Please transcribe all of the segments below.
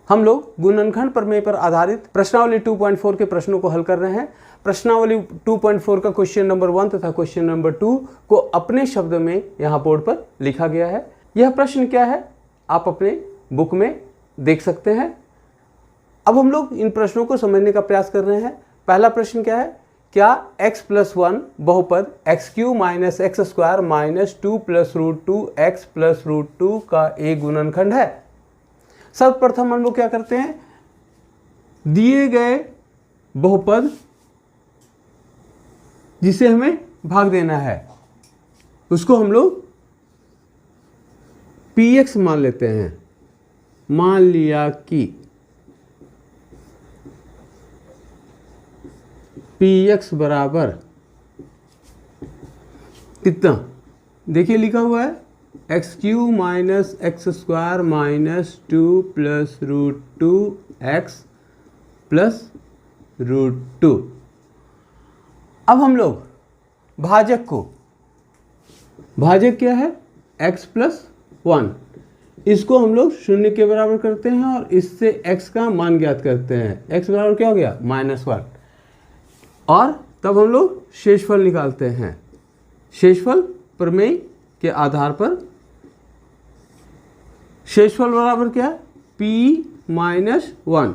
हम लोग गुणनखंड प्रमेय पर आधारित प्रश्नावली 2.4 के प्रश्नों को हल कर रहे हैं। प्रश्नावली 2.4 का क्वेश्चन नंबर 1 तथा क्वेश्चन नंबर 2 को अपने शब्द में यहाँ बोर्ड पर लिखा गया है। यह प्रश्न क्या है आप अपने बुक में देख सकते हैं। अब हम लोग इन प्रश्नों को समझने का प्रयास कर रहे हैं। पहला प्रश्न क्या है, क्या x+1 बहुपद x³ - x² - 2 + √2x + √2 का एक गुणनखंड है। सर्वप्रथम हम लोग क्या करते हैं, दिए गए बहुपद जिसे हमें भाग देना है उसको हम लोग px मान लेते हैं। मान लिया कि px बराबर कितना, देखिए लिखा हुआ है x³ - x² - 2 + √2x + √2। अब हम लोग भाजक क्या है x+1, इसको हम लोग 0 के बराबर करते हैं और इससे x का मान ज्ञात करते हैं। x बराबर क्या हो गया -1, और तब हम लोग शेषफल निकालते हैं। शेषफल प्रमेय के आधार पर शेषफल बराबर क्या है p-1।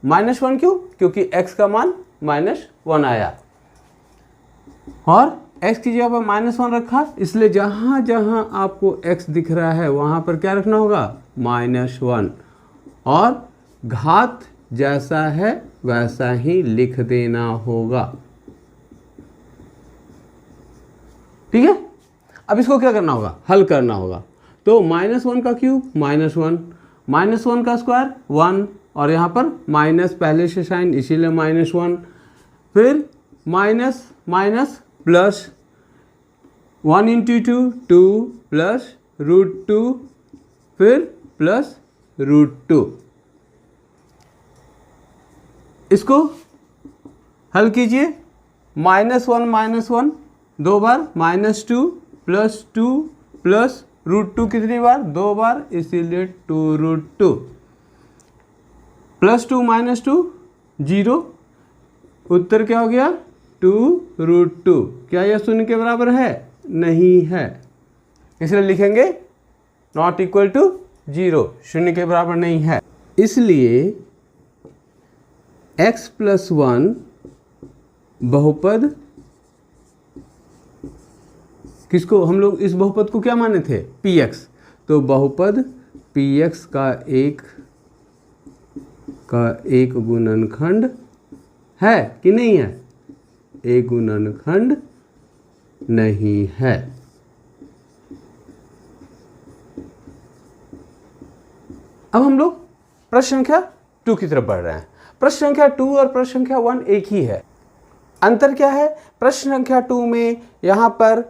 -1 क्यों, क्योंकि x का मान -1 आया और x की जगह पर -1 रखा, इसलिए जहां जहां आपको x दिख रहा है वहां पर क्या रखना होगा -1, और घात जैसा है वैसा ही लिख देना होगा। ठीक है, अब इसको क्या करना होगा, हल करना होगा। तो -1 का क्यूब -1, -1 का स्क्वायर 1, और यहाँ पर माइनस पहले से साइन इसीलिए -1, फिर माइनस माइनस प्लस 1 × 2 2 + √2 फिर प्लस √2। इसको हल कीजिए। -1 दो बार, -2 + 2 + √2 कितनी बार, 2 बार, इसीलिए 2√2 +2 - 2 0। उत्तर क्या हो गया 2√2। क्या यह 0 के बराबर है, नहीं है, इसलिए लिखेंगे नॉट इक्वल टू 0, 0 के बराबर नहीं है। इसलिए x+1 बहुपद, किसको हम लोग इस बहुपद को क्या माने थे px, तो बहुपद px का एक गुणनखंड है कि नहीं है, एक गुणनखंड नहीं है। अब हम लोग प्रश्न संख्या 2 की तरफ बढ़ रहे हैं। प्रश्न संख्या 2 और प्रश्न संख्या 1 एक ही है। अंतर क्या है, प्रश्न संख्या 2 में यहाँ पर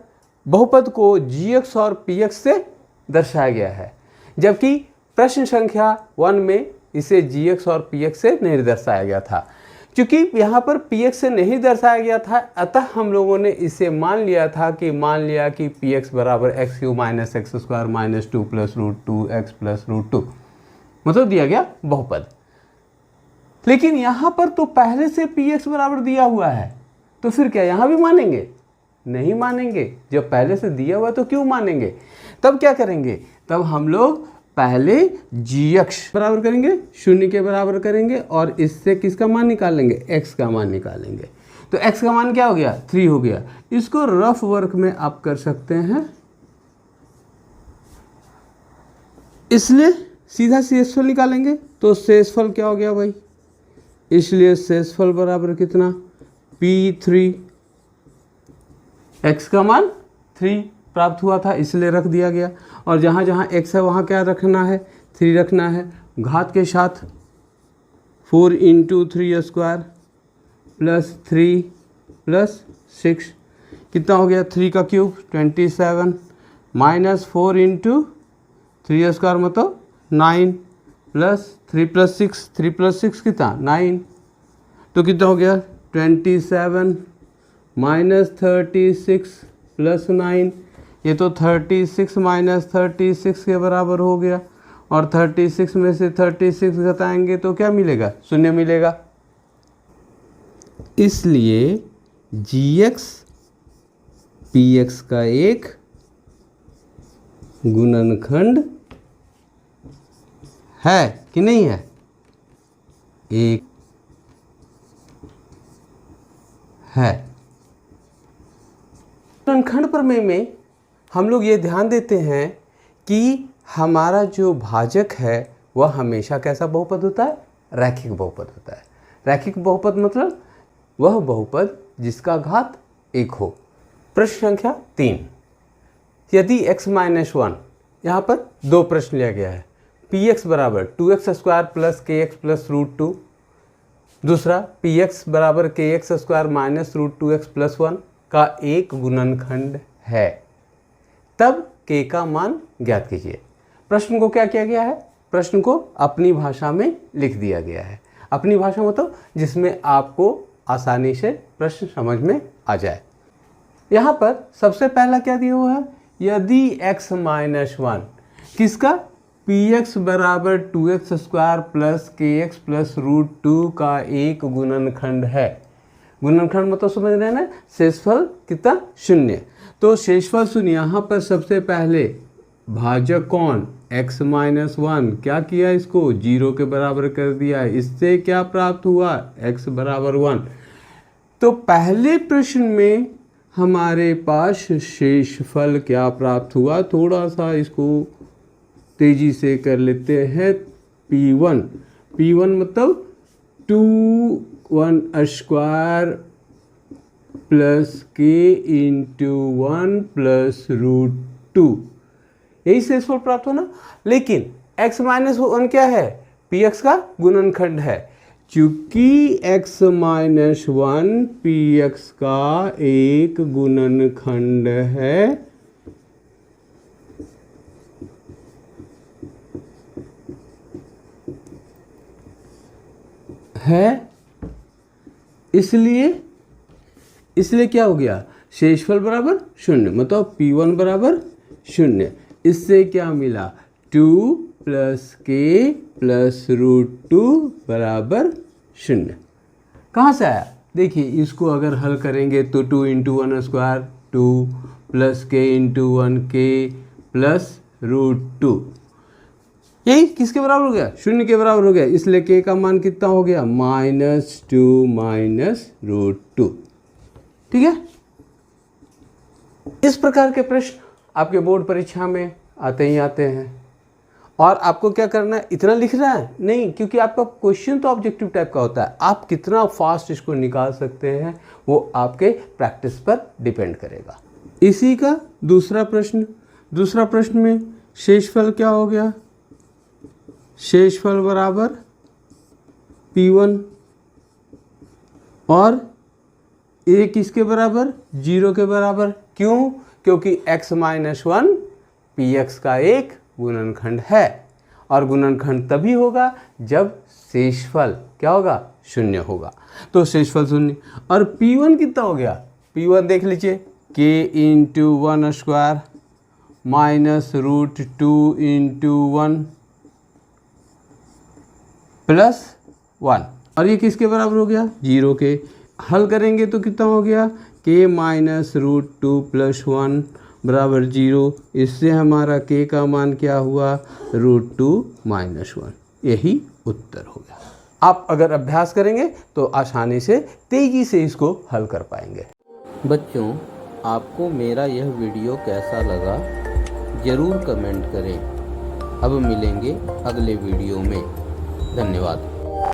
बहुपद को gx और px से दर्शाया गया है, जबकि प्रश्न संख्या 1 में इसे gx और px से नहीं दर्शाया गया था। क्योंकि यहाँ पर px से नहीं दर्शाया गया था, अतः हम लोगों ने इसे मान लिया कि px बराबर x³ - x² - 2 + √2x + √2 मतलब दिया गया बहुपद। लेकिन यहाँ पर तो पहले से px बराबर दिया हुआ है, तो फिर क्या यहाँ भी मानेंगे, नहीं मानेंगे। जब पहले से दिया हुआ तो क्यों मानेंगे। तब क्या करेंगे, तब हम लोग पहले gx बराबर करेंगे, 0 के बराबर करेंगे, और इससे किसका मान निकालेंगे, x का मान निकालेंगे। तो x का मान क्या हो गया 3 हो गया। इसको रफ वर्क में आप कर सकते हैं, इसलिए सीधा शेषफल निकालेंगे। तो शेषफल क्या हो गया भाई, इसलिए शेषफल बराबर कितना p3, x का मान 3 प्राप्त हुआ था इसलिए रख दिया गया, और जहाँ जहाँ x है वहाँ क्या रखना है 3 रखना है। घात के साथ 4 × 3² + 3 + 6 कितना हो गया, 3 का क्यूब 27 -4 × 3² मतलब 9 + 3 + 6, 3 + 6 कितना 9, तो कितना हो गया 27 -36 + 9, ये तो 36 - 36 के बराबर हो गया, और 36 में से 36 घटाएंगे तो क्या मिलेगा? शून्य मिलेगा। इसलिए gx px का एक गुणनखंड है कि नहीं है? एक है। गुणनखंड प्रमेय में हम लोग ये ध्यान देते हैं कि हमारा जो भाजक है वह हमेशा कैसा बहुपद होता है? रैखिक बहुपद होता है। रैखिक बहुपद मतलब वह बहुपद जिसका घात 1 हो। प्रश्न संख्या 3, यदि x - 1, यहाँ पर 2 प्रश्न लिया गया है। px बराबर 2x² प्लस kx प्लस √2, दूसरा px बराबर kx² माइनस √2x प्लस 1 का एक गुणनखंड है, तब k का मान ज्ञात कीजिए। प्रश्न को क्या किया गया है? प्रश्न को अपनी भाषा में लिख दिया गया है। अपनी भाषा मतलब जिसमें आपको आसानी से प्रश्न समझ में आ जाए। यहाँ पर सबसे पहला क्या दिया हुआ है? यदि x - 1 किसका? px बराबर 2x² प्लस kx प्लस √2 का एक गुणनखंड है। गुणनखंड मतलब समझ रहे हैं ना? शेषफल कितना? शून्य। तो शेषफल शून्य। यहाँ पर सबसे पहले भाजक कौन? x - 1 क्या किया? इसको 0 के बराबर कर दिया। इससे क्या प्राप्त हुआ? x बराबर 1। तो पहले प्रश्न में हमारे पास शेषफल क्या प्राप्त हुआ? थोड़ा सा इसको तेजी से कर लेते हैं। p1 मतलब 2 प्लस k इंटू 1 प्लस √2, यही शेषफल प्राप्त होना। लेकिन x - 1 क्या है? px का गुणनखंड है। चूंकि x - 1 px का एक गुणनखंड है इसलिए क्या हो गया? शेषफल बराबर 0, मतलब p1 बराबर 0। इससे क्या मिला? 2 प्लस k प्लस √2 बराबर 0। कहाँ से आया? देखिए, इसको अगर हल करेंगे तो 2 into 1² 2 plus k into 1k plus √2, यही किसके बराबर हो गया? 0 के बराबर हो गया। इसलिए k का मान कितना हो गया? -2 माइनस √2। ठीक है। इस प्रकार के प्रश्न आपके बोर्ड परीक्षा में आते ही आते हैं। और आपको क्या करना है? इतना लिखना है नहीं, क्योंकि आपका क्वेश्चन तो ऑब्जेक्टिव टाइप का होता है। आप कितना फास्ट इसको निकाल सकते हैं वो आपके प्रैक्टिस पर डिपेंड करेगा। इसी का दूसरा प्रश्न में शेषफल क्या हो गया? शेषफल बराबर p1 और a किसके बराबर? 0 के बराबर। क्यों? क्योंकि x - 1 px का एक गुणनखंड है, और गुणनखंड तभी होगा जब शेषफल क्या होगा? 0 होगा। तो शेषफल 0। और p1 कितना हो गया? p1 देख लीजिए, k into 1² minus √2 into 1 plus 1, और ये किसके बराबर हो गया? 0 के। हल करेंगे तो कितना हो गया? k माइनस √2 प्लस 1 बराबर 0। इससे हमारा k का मान क्या हुआ? √2 माइनस 1। यही उत्तर हो गया। आप अगर अभ्यास करेंगे तो आसानी से तेजी से इसको हल कर पाएंगे। बच्चों, आपको मेरा यह वीडियो कैसा लगा ज़रूर कमेंट करें। अब मिलेंगे अगले वीडियो में। धन्यवाद।